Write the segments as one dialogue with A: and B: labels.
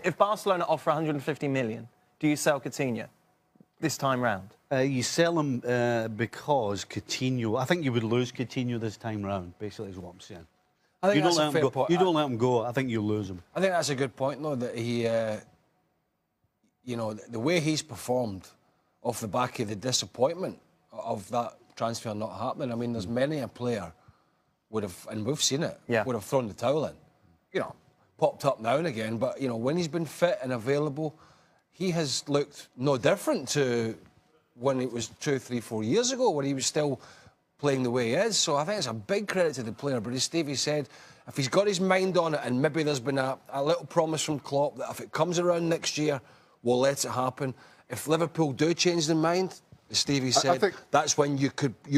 A: If Barcelona offer 150 million, do you sell Coutinho this time round?
B: You sell him because Coutinho... I think you would lose Coutinho this time round, basically, is what I'm saying.
C: I think that's a fair point.
B: You don't let him go, I think you'll lose him.
C: I think that's a good point, though, that he... you know, the way he's performed off the back of the disappointment of that transfer not happening. I mean, there's many a player would have, and we've seen it, would have thrown the towel in. You know, popped up now and again, but, you know, when he's been fit and available, he has looked no different to when it was 2, 3, 4 years ago, when he was still playing the way he is. So I think it's a big credit to the player. But as Stevie said, if he's got his mind on it, and maybe there's been a little promise from Klopp that if it comes around next year, we'll let it happen. If Liverpool do change their mind, as Stevie said, that's when you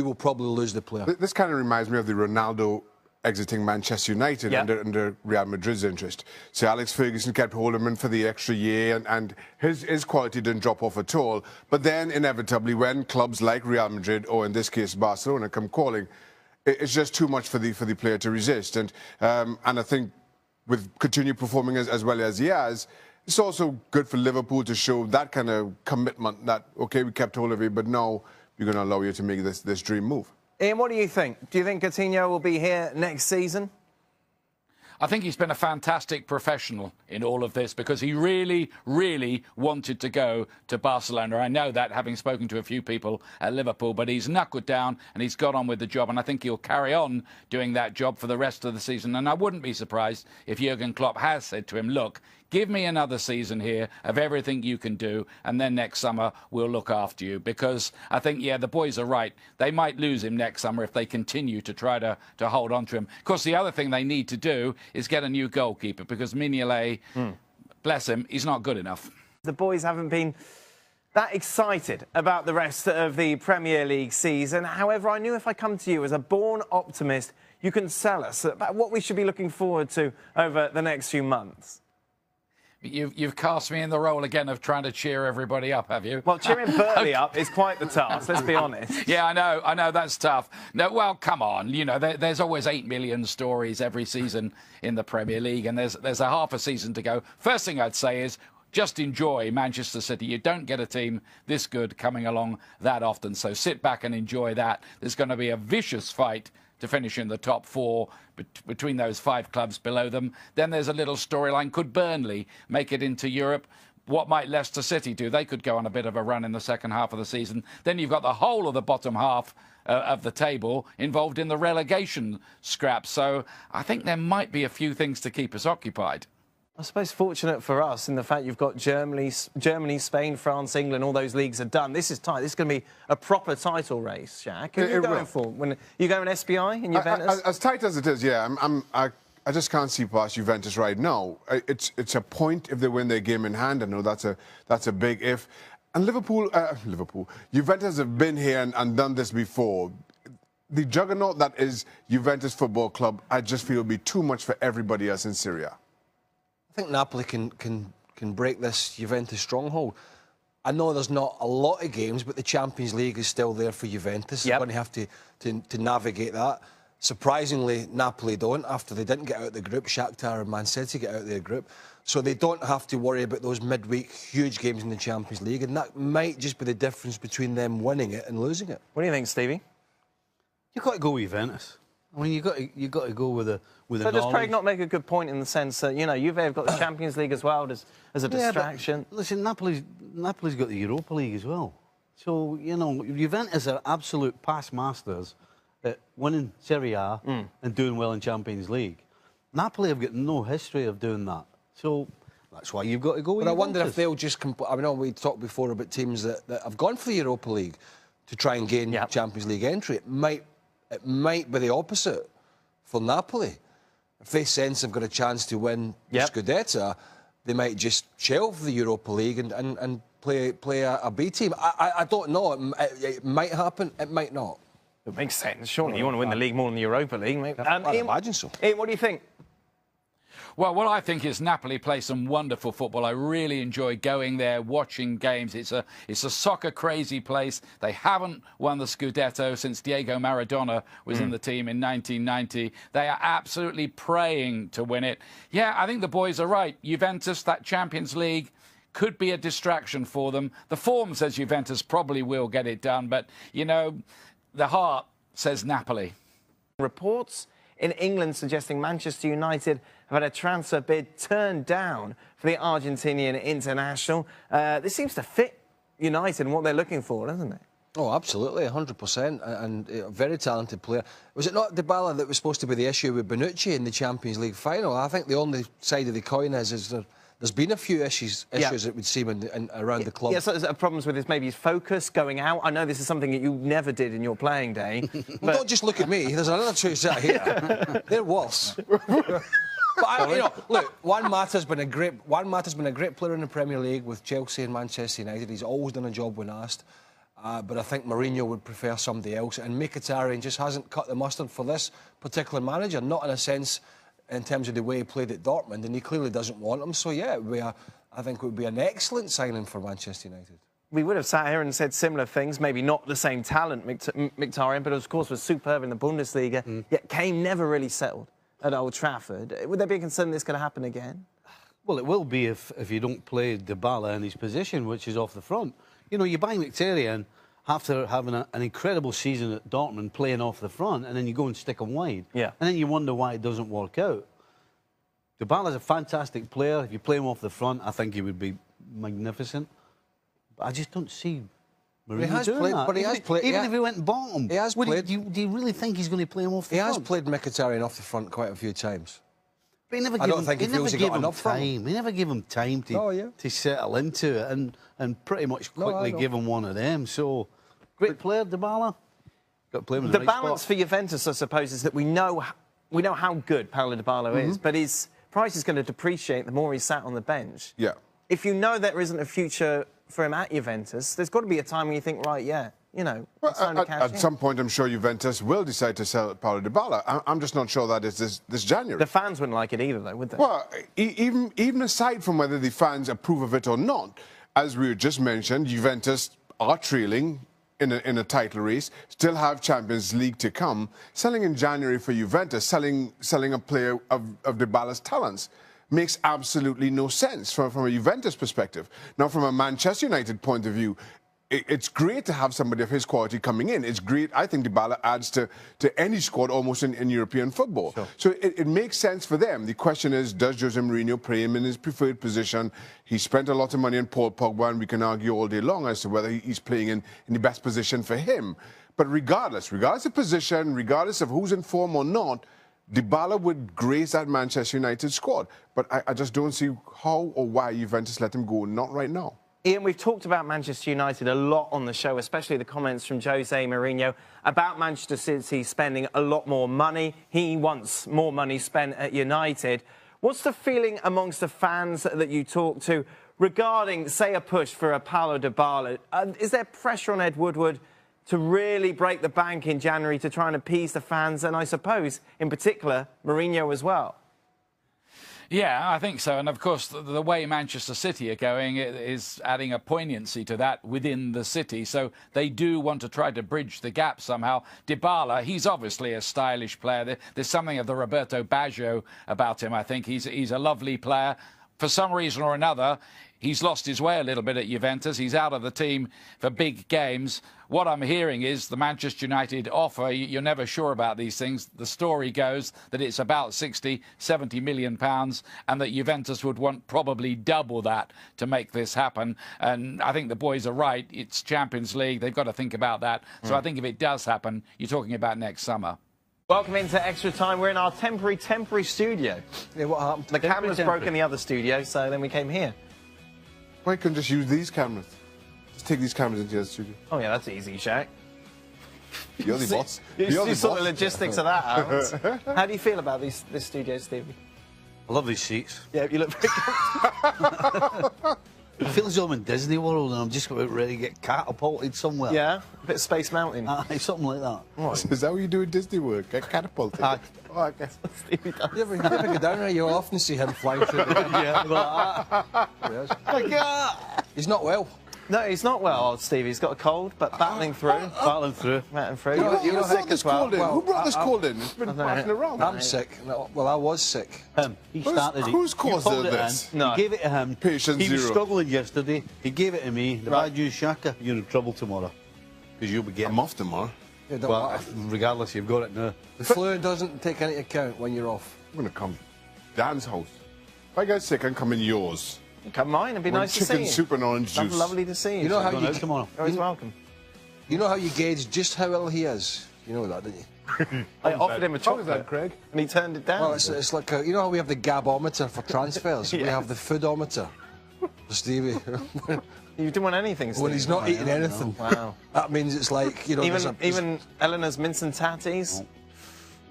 C: will probably lose the player.
D: This kind of reminds me of the Ronaldo exiting Manchester United under Real Madrid's interest. So Alex Ferguson kept hold of him for the extra year, and his quality didn't drop off at all. But then, inevitably, when clubs like Real Madrid, or in this case Barcelona, come calling, it's just too much for the player to resist. And I think with Coutinho performing as well as he has, it's also good for Liverpool to show that kind of commitment that, OK, we kept hold of you, but now we're going to allow you to make this dream move.
A: Ian, what do you think? Do you think Coutinho will be here next season?
E: I think he's been a fantastic professional in all of this because he really, really wanted to go to Barcelona. I know that, having spoken to a few people at Liverpool, but he's knuckled down and he's got on with the job, and I think he'll carry on doing that job for the rest of the season. And I wouldn't be surprised if Jurgen Klopp has said to him, look, give me another season here of everything you can do, and then next summer we'll look after you. Because I think, yeah, the boys are right. They might lose him next summer if they continue to try to hold on to him. Of course, the other thing they need to do is get a new goalkeeper, because Mignolet, bless him, he's not good enough.
A: The boys haven't been that excited about the rest of the Premier League season. However, I knew if I come to you as a born optimist, you can sell us about what we should be looking forward to over the next few months.
E: You've cast me in the role again of trying to cheer everybody up, have you?
A: Well, cheering Burnley up is quite the task, let's be honest.
E: Yeah, I know, that's tough. No, well, come on, you know, there's always 8 million stories every season in the Premier League, and there's a half a season to go. First thing I'd say is just enjoy Manchester City. You don't get a team this good coming along that often, so sit back and enjoy that. There's going to be a vicious fight to finish in the top 4 between those 5 clubs below them. Then there's a little storyline. Could Burnley make it into Europe? What might Leicester City do? They could go on a bit of a run in the second half of the season. Then you've got the whole of the bottom half of the table involved in the relegation scrap. So I think there might be a few things to keep us occupied.
A: I suppose fortunate for us in the fact you've got Germany, Spain, France, England, all those leagues are done. This is tight. This is going to be a proper title race, Shaq. Who are you going for? When you going SPI in Juventus?
D: As tight as it is, yeah. I just can't see past Juventus right now. It's a point if they win their game in hand. I know that's a big if. And Juventus have been here and done this before. The juggernaut that is Juventus Football Club, I just feel would be too much for everybody else in Syria.
C: I think Napoli can break this Juventus stronghold. I know there's not a lot of games, but the Champions League is still there for Juventus. They're going to have to navigate that. Surprisingly, Napoli don't, after they didn't get out of the group. Shakhtar and Man City get out of their group. So they don't have to worry about those midweek huge games in the Champions League, and that might just be the difference between them winning it and losing it.
A: What do you think, Stevie?
B: You've got to go with Juventus. I mean, you've got to go with a
A: So does Craig not make a good point in the sense that, you know, Juve have got the Champions League as well as a distraction?
B: But listen, Napoli's got the Europa League as well. So, you know, Juventus are absolute past masters at winning Serie A and doing well in Champions League. Napoli have got no history of doing that. So that's why you've got to go with Juventus.
C: But I wonder if they'll just... I know we talked before about teams that have gone for the Europa League to try and gain Champions League entry. It might be the opposite for Napoli. If they sense they've got a chance to win the Scudetto, they might just shelve the Europa League and play a B team. I don't know. It might happen. It might not.
A: It makes sense. Surely you want to win the league more than the Europa League, mate.
C: I'd imagine so.
A: Ian, what do you think?
E: Well, I think is Napoli play some wonderful football. I really enjoy going there, watching games. It's a soccer crazy place. They haven't won the Scudetto since Diego Maradona was in the team in 1990. They are absolutely praying to win it. Yeah, I think the boys are right. Juventus, that Champions League, could be a distraction for them. The form says Juventus probably will get it done, but, you know, the heart says Napoli.
A: Reports in England suggesting Manchester United have had a transfer bid turned down for the Argentinian international. This seems to fit United and what they're looking for, doesn't it?
C: Oh, absolutely, 100%, and a very talented player. Was it not Dybala that was supposed to be the issue with Bonucci in the Champions League final? I think the only side of the coin is there's been a few issues it would seem around the club.
A: Yeah, so there's problems with his focus going out. I know this is something that you never did in your playing day.
C: Well, don't just look at me. There's another two sat here. They're worse. But you know, look, Juan Mata's been a great player in the Premier League with Chelsea and Manchester United. He's always done a job when asked. But I think Mourinho would prefer somebody else, and Mkhitaryan just hasn't cut the mustard for this particular manager. Not in a sense, in terms of the way he played at Dortmund, and he clearly doesn't want him. So yeah, I think it would be an excellent signing for Manchester United.
A: We would have sat here and said similar things, maybe not the same talent, Mkhitaryan, but of course was superb in the Bundesliga, yet Kane never really settled at Old Trafford. Would there be a concern this going to happen again?
B: Well, it will be if you don't play Dybala in his position, which is off the front. You know, you buy Mkhitaryan after having an incredible season at Dortmund, playing off the front, and then you go and stick him wide.
A: Yeah.
B: And then you wonder why it doesn't work out. Dybala's a fantastic player. If you play him off the front, I think he would be magnificent. But I just don't see Mourinho doing that.
C: But he has played.
B: Even if he went bottom,
C: he has played.
B: Do you really think he's going to play him off the front?
C: He has played Mkhitaryan off the front quite a few times.
B: But he never
C: I don't think he feels he got enough from him.
B: He never gave him time to settle into it and pretty much quickly give him one of them. So, great player, Dybala. Got to play him in the right
A: balance
B: spot.
A: for Juventus, I suppose, is that we know how good Paulo Dybala is, but his price is going to depreciate the more he's sat on the bench.
D: Yeah.
A: If you know there isn't a future for him at Juventus, there's got to be a time when you think, right, yeah, you know, it's time to cash in.
D: At some point, I'm sure Juventus will decide to sell Paulo Dybala. I'm just not sure that is this January.
A: The fans wouldn't like it either, though, would they?
D: Well, even aside from whether the fans approve of it or not, as we just mentioned, Juventus are trailing in a title race, still have Champions League to come. Selling in January for Juventus, selling a player of Dybala's talents, makes absolutely no sense from a Juventus perspective. Now, from a Manchester United point of view, it's great to have somebody of his quality coming in. It's great. I think Dybala adds to any squad almost in European football. Sure. So it makes sense for them. The question is, does Jose Mourinho play him in his preferred position? He spent a lot of money on Paul Pogba, and we can argue all day long as to whether he's playing in the best position for him. But regardless of position, regardless of who's in form or not, Dybala would grace that Manchester United squad. But I just don't see how or why Juventus let him go, not right now.
A: Ian, we've talked about Manchester United a lot on the show, especially the comments from Jose Mourinho about Manchester City spending a lot more money. He wants more money spent at United. What's the feeling amongst the fans that you talk to regarding, say, a push for a Paulo Dybala? Is there pressure on Ed Woodward to really break the bank in January to try and appease the fans, and I suppose, in particular, Mourinho as well?
E: Yeah, I think so. And, of course, the way Manchester City are going is adding a poignancy to that within the city. So they do want to try to bridge the gap somehow. Dybala, he's obviously a stylish player. There's something of the Roberto Baggio about him, I think. He's a lovely player. For some reason or another, he's lost his way a little bit at Juventus. He's out of the team for big games. What I'm hearing is the Manchester United offer, you're never sure about these things. The story goes that it's about 60, 70 million pounds, and that Juventus would want probably double that to make this happen. And I think the boys are right. It's Champions League. They've got to think about that. So I think if it does happen, you're talking about next summer.
A: Welcome into Extra Time. We're in our temporary studio.
C: Yeah, what happened?
A: The cameras broke in the other studio, so then we came here.
D: Why couldn't just use these cameras? Just take these cameras into the studio.
A: Oh, yeah, that's easy, Shaq.
D: You're the boss.
A: You sort the logistics of that out. How do you feel about this studio, Stevie?
B: I love these seats.
A: Yeah, you look very
B: feel as though I'm in Disney World and I'm just about ready to get catapulted somewhere.
A: Yeah, a bit of Space Mountain.
B: Something like that.
D: Is that what you do in Disney work? Get catapulted?
B: Aye.
D: Oh, I guess.
A: Stevie does.
C: You ever go down there, you'll often see him flying through the air. He's not well.
A: No, he's not well, old Stevie. He's got a cold, but battling through.
B: Battling through.
A: Battling through.
D: Who
A: You were sick
D: brought this
A: as well.
D: cold in? Who brought this cold in? It's been passing around.
C: I'm sick. No, well, I was sick.
B: He started it.
D: whose
B: You
D: caused
B: pulled it
D: this?
B: in,
A: No.
B: You gave it to him.
D: Patient
B: he was
D: zero.
B: struggling yesterday. He gave it to me. The bad news, Shaka, you're in trouble tomorrow. Because you'll be getting...
D: I'm off tomorrow.
C: Yeah, don't
B: Well,
C: matter.
B: regardless, you've got it now.
C: The flu doesn't take any account when you're off.
D: I'm going to come. Dan's house. If I get sick, I can come in yours.
A: Come mine, it'd be
D: With
A: nice to see
D: chicken
A: you.
D: soup and orange juice.
A: Lovely to see you.
C: You know how
B: Going
C: you
B: out tomorrow.
A: Always welcome.
C: You know how you gauge just how ill he is. You know that, don't you?
A: I offered him a
D: How was that,
A: chocolate,
D: Craig?
A: and he turned it down.
C: Well, it's like you know how we have the gabometer for transfers. We
A: Yes.
C: have the foodometer for Stevie.
A: You didn't want anything, Steve.
C: When he's not eating anything,
A: Wow.
C: that means it's like you know. there's
A: Even Eleanor's mince and tatties.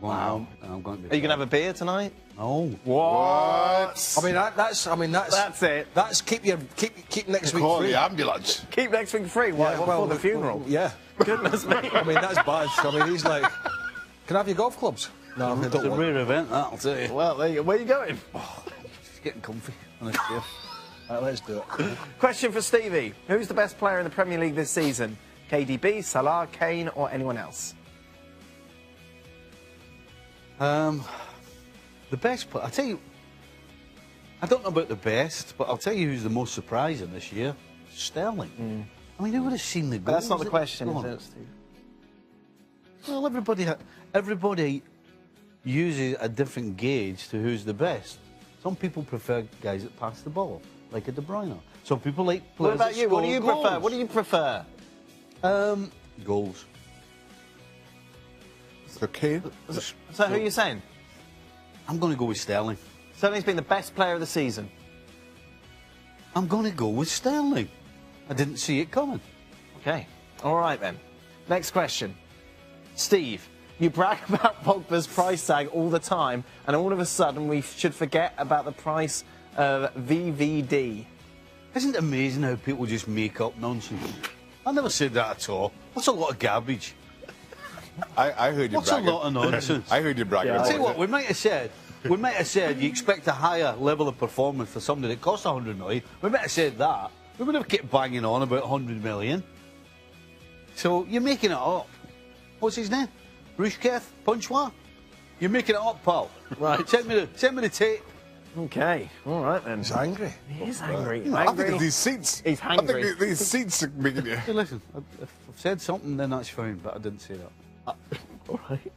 B: Wow. I'm going to be
A: Are you going to have a beer tonight?
B: No.
D: What?
C: I mean that's
A: That's it.
C: That's keep next week
D: Call
C: free.
D: the ambulance.
A: Keep next week free. Why? What, for the funeral?
C: Yeah.
A: Goodness me.
C: I mean that's bad. I mean he's like, can I have your golf clubs? No, I
B: It's
C: don't
B: a
C: want.
B: rare event, that, I'll tell you.
A: Well, there you go. Where are you going?
B: Just getting comfy on a chair.
C: Right, let's do it.
A: Question for Stevie. Who's the best player in the Premier League this season? KDB, Salah, Kane, or anyone else?
B: The best player, I'll tell you, I don't know about the best, but I'll tell you who's the most surprising this year. Sterling. I mean, who would have seen the goals?
A: That's not the question,
B: Come
A: is
B: on.
A: it, Steve?
B: Well, everybody uses a different gauge to who's the best. Some people prefer guys that pass the ball, like a De Bruyne. Some people like
A: What
B: players
A: about
B: that
A: you? What do
B: score
A: you prefer?
B: goals.
A: What do you prefer?
B: Goals.
D: Okay.
A: So who are you saying?
B: I'm going to go with Sterling.
A: Sterling's been the best player of the season.
B: I'm going to go with Sterling. I didn't see it coming.
A: Okay. All right, then. Next question. Steve, you brag about Pogba's price tag all the time, and all of a sudden we should forget about the price of VVD.
B: Isn't it amazing how people just make up nonsense? I never said that at all. That's a lot of garbage.
D: I heard you
B: What's
D: bragging.
B: a lot of nonsense?
D: I heard you bragging
A: Yeah.
B: I'll
D: about
B: tell you what,
D: it.
B: we might have said you expect a higher level of performance for somebody that costs 100 million. We might have said that. We would have kept banging on about 100 million. So you're making it up. What's his name? Rushketh? Punchwa? You're making it up, pal.
A: Right.
B: Send me the tape.
A: Okay. All right, then.
C: He's angry.
A: He is angry.
D: I think
A: Angry.
D: it's these seats.
A: He's
D: I
A: hangry.
D: think these seats are making you.
B: Hey, listen, if I've said something, then that's fine, but I didn't say that.
A: All right.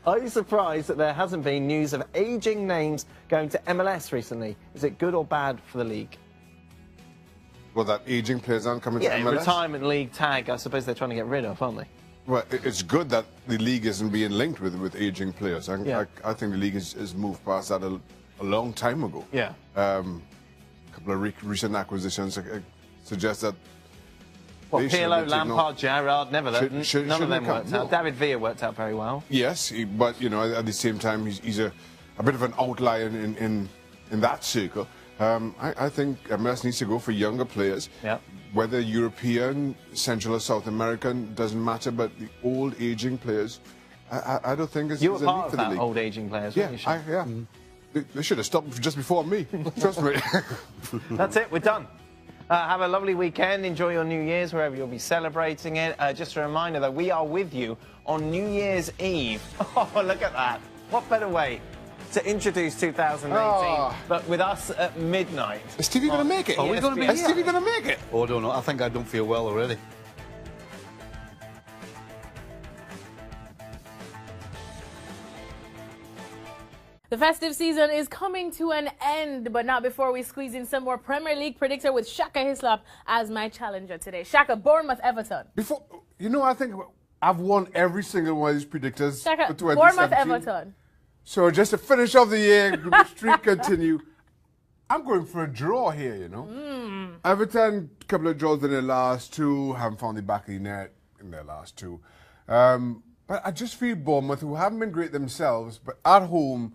A: Are you surprised that there hasn't been news of ageing names going to MLS recently? Is it good or bad for the league?
D: Well, that aging players aren't coming
A: Yeah,
D: to MLS.
A: retirement league tag, I suppose they're trying to get rid of, aren't they?
D: Well, it's good that the league isn't being linked with aging players.
A: Yeah.
D: I think the league has moved past that a long time ago.
A: Yeah.
D: A couple of recent acquisitions suggest that.
A: Well,
D: they should
A: Pirlo,
D: have taken
A: Lampard, Gerrard, never
D: Should-
A: none
D: shouldn't
A: of them
D: have
A: worked
D: come,
A: out.
D: no.
A: David Villa worked out very well.
D: Yes, but you know, at the same time, he's a bit of an outlier in that circle. I think MLS needs to go for younger players.
A: Yeah.
D: Whether European, Central or South American doesn't matter, but the old aging players, I don't think it's
A: You were
D: a need
A: part
D: for
A: of
D: the
A: that
D: league.
A: old ageing players,
D: Yeah,
A: weren't you? Sean?
D: They should have stopped just before me. Trust me.
A: That's it, we're done. Have a lovely weekend. Enjoy your New Year's wherever you'll be celebrating it. Just a reminder that we are with you on New Year's Eve. Oh, look at that. What better way to introduce 2018 but with us at midnight?
D: Is Stevie going to make it?
B: Are we gonna be
D: Is
B: here?
D: Stevie going to make it?
B: Oh, I don't know. I think I don't feel well already.
F: The festive season is coming to an end, but not before we squeeze in some more Premier League predictor with Shaka Hislop as my challenger today. Shaka, Bournemouth, Everton.
D: Before, you know, I think I've won every single one of these predictors
F: Shaka,
D: for 2017.
F: Bournemouth, Everton.
D: So just to finish off the year, the streak continue. I'm going for a draw here, you know. Everton, a couple of draws in their last two, haven't found the back of the net in their last two. But I just feel Bournemouth, who haven't been great themselves, but at home,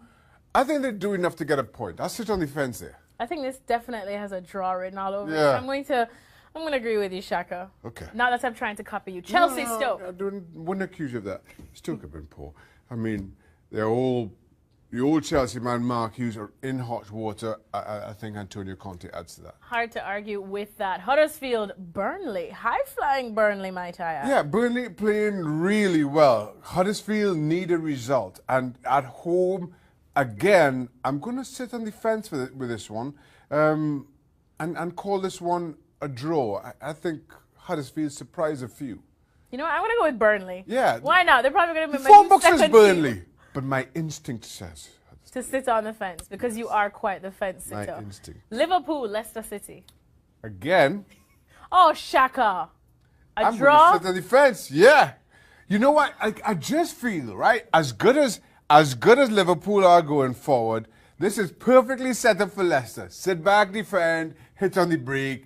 D: I think they do enough to get a point. I'll sit on the fence there.
F: I think this definitely has a draw written all over it.
D: Yeah.
F: I'm going to agree with you, Shaka.
D: Okay.
F: Not that I'm trying to copy you. Chelsea
D: No,
F: Stoke.
D: I wouldn't accuse you of that. Stoke have been poor. I mean, they're all... The old Chelsea man, Mark Hughes, are in hot water. I think Antonio Conte adds to that.
F: Hard to argue with that. Huddersfield, Burnley. High-flying Burnley, might I add.
D: Yeah, Burnley playing really well. Huddersfield need a result. And at home, again, I'm going to sit on the fence with this one and call this one a draw. I think Huddersfield surprised a few.
F: You know what? I'm going to go with Burnley.
D: Yeah.
F: Why not? They're probably going to
D: The
F: be my
D: form
F: new
D: box is
F: second
D: Burnley,
F: team.
D: but my instinct says...
F: To sit on the fence, because you are quite the fence
D: My
F: sitter.
D: instinct.
F: Liverpool, Leicester City.
D: Again...
F: Oh, Shaka.
D: I'm
F: draw?
D: going to sit on the fence. Yeah. You know what? I just feel, right, as good as Liverpool are going forward, this is perfectly set up for Leicester. Sit back, defend, hit on the break.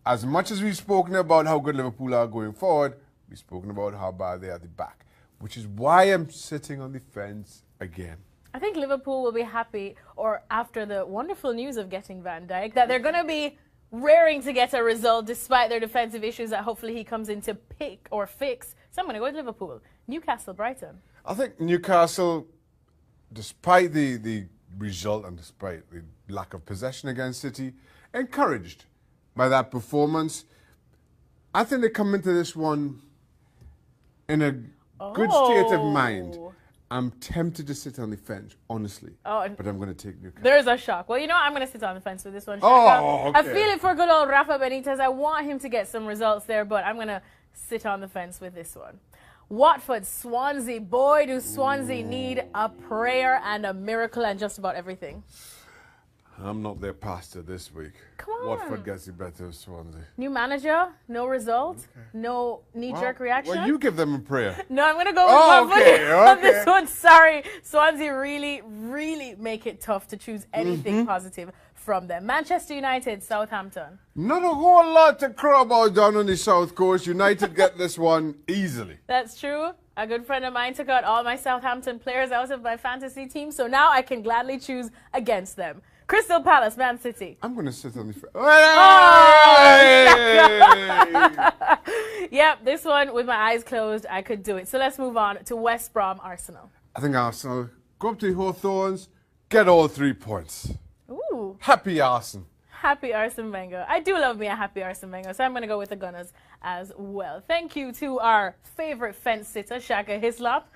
D: As much as we've spoken about how good Liverpool are going forward, we've spoken about how bad they are at the back, which is why I'm sitting on the fence again.
F: I think Liverpool will be happy, or after the wonderful news of getting Van Dijk, that they're going to be raring to get a result despite their defensive issues that hopefully he comes in to pick or fix. So I'm going to go with Liverpool. Newcastle, Brighton.
D: I think Newcastle, despite the result and despite the lack of possession against City, encouraged by that performance. I think they come into this one in a good state of mind. I'm tempted to sit on the fence, honestly. But I'm going to take Newcastle.
F: There's a shock. Well, you know what? I'm going to sit on the fence with this one. Shaka.
D: Oh, okay.
F: I feel it for good old Rafa Benitez. I want him to get some results there, but I'm going to sit on the fence with this one. Watford, Swansea. Boy, do Swansea need a prayer and a miracle and just about everything.
D: I'm not their pastor this week.
F: Come on.
D: Watford gets the better of Swansea.
F: New manager, no result, no knee-jerk reaction.
D: Well, you give them a prayer.
F: No, I'm going to go with Watford on
D: okay.
F: this one. Sorry. Swansea really make it tough to choose anything positive from them. Manchester United, Southampton.
D: Not a whole lot to crow about down on the South Coast. United get this one easily.
F: That's true. A good friend of mine took out all my Southampton players out of my fantasy team, so now I can gladly choose against them. Crystal Palace, Man City.
D: I'm going to sit on the...
F: Yep, this one, with my eyes closed, I could do it. So let's move on to West Brom, Arsenal.
D: I think Arsenal go up to the Hawthorns, get all 3 points.
F: Ooh.
D: Happy Arsenal.
F: Happy Arsene Wenger. I do love me a happy Arsene Wenger, so I'm going to go with the Gunners as well. Thank you to our favorite fence sitter, Shaka Hislop.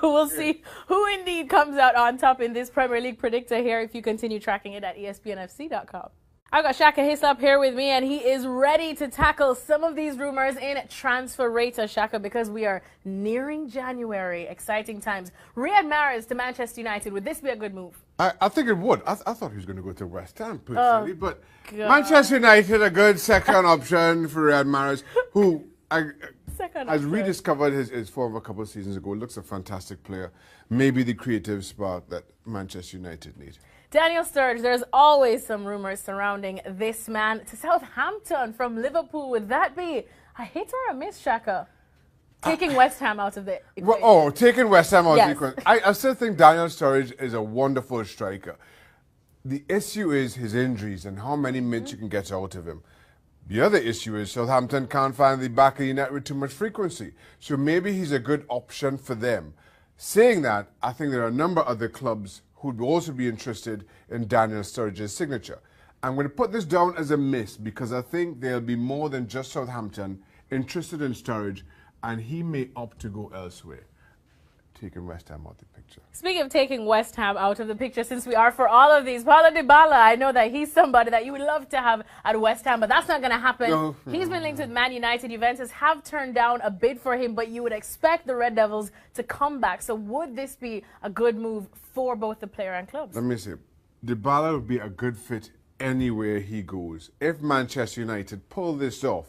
F: We'll see who indeed comes out on top in this Premier League predictor here if you continue tracking it at espnfc.com. I've got Shaka Hislop here with me, and he is ready to tackle some of these rumors in Transfer Radar, Shaka, because we are nearing January. Exciting times. Riyad Mahrez to Manchester United. Would this be a good move?
D: I think it would. I thought he was going to go to West Ham, personally. But Manchester United, a good second option for Riyad Mahrez, who has rediscovered his form a couple of seasons ago. Looks a fantastic player. Maybe the creative spark that Manchester United need.
F: Daniel Sturridge, there's always some rumors surrounding this man to Southampton from Liverpool. Would that be a hit or a miss, Shaka? Taking West Ham out of the equation.
D: Taking West Ham out of the
F: Yes.
D: equation. I still think Daniel Sturridge is a wonderful striker. The issue is his injuries and how many minutes you can get out of him. The other issue is Southampton can't find the back of the net with too much frequency. So maybe he's a good option for them. Saying that, I think there are a number of other clubs who'd also be interested in Daniel Sturridge's signature. I'm going to put this down as a miss because I think there'll be more than just Southampton interested in Sturridge, and he may opt to go elsewhere. Taking West Ham out of the picture.
F: Speaking of taking West Ham out of the picture, since we are for all of these, Paulo Dybala, I know that he's somebody that you would love to have at West Ham, but that's not going to happen.
D: No.
F: He's been linked with Man United. Juventus have turned down a bid for him, but you would expect the Red Devils to come back. So would this be a good move for both the player and clubs?
D: Let me see. Dybala would be a good fit anywhere he goes. If Manchester United pull this off,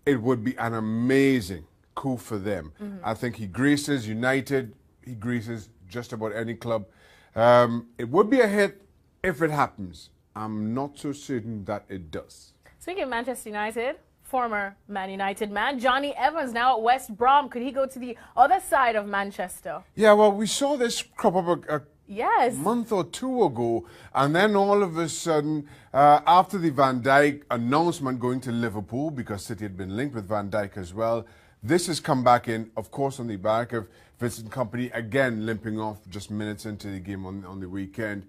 D: it would be an amazing coup for them. I think he graces United, he graces just about any club. It would be a hit if it happens. I'm not so certain that it does.
F: Speaking of Manchester United, former Man United man, Johnny Evans now at West Brom. Could he go to the other side of Manchester?
D: Yeah, well, we saw this crop up a
F: Yes.
D: A month or two ago, and then all of a sudden, after the Van Dijk announcement going to Liverpool, because City had been linked with Van Dijk as well, this has come back in, of course, on the back of Vincent Kompany again limping off just minutes into the game on the weekend.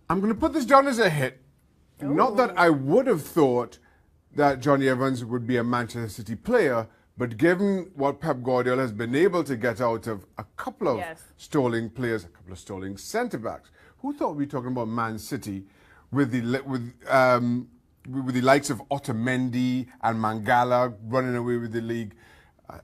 D: I'm going to put this down as a hit.
F: Ooh.
D: Not that I would have thought that Johnny Evans would be a Manchester City player, but given what Pep Guardiola has been able to get out of a couple of stalling players, a couple of stalling centre-backs, who thought we'd be talking about Man City with the likes of Otamendi and Mangala running away with the league?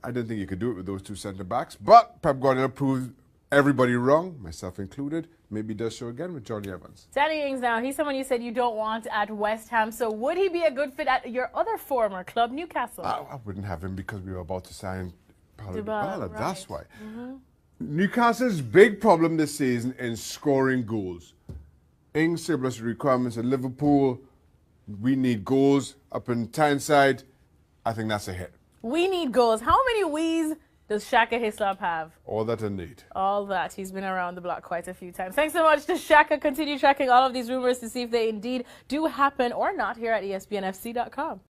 D: I don't think you could do it with those two centre-backs, but Pep Guardiola proved everybody wrong, myself included. Maybe he does so again with Johnny Evans.
F: Danny Ings now, he's someone you said you don't want at West Ham, so would he be a good fit at your other former club, Newcastle?
D: I wouldn't have him because we were about to sign Paulo
F: Dybala,
D: Dybala.
F: right.
D: That's why. Newcastle's big problem this season is scoring goals. Ings surplus requirements at Liverpool. We need goals up in Tyneside. I think that's a hit.
F: We need goals. How many wees does Shaka Hislop have?
D: All that I need.
F: All that. He's been around the block quite a few times. Thanks so much to Shaka. Continue tracking all of these rumors to see if they indeed do happen or not here at ESPNFC.com.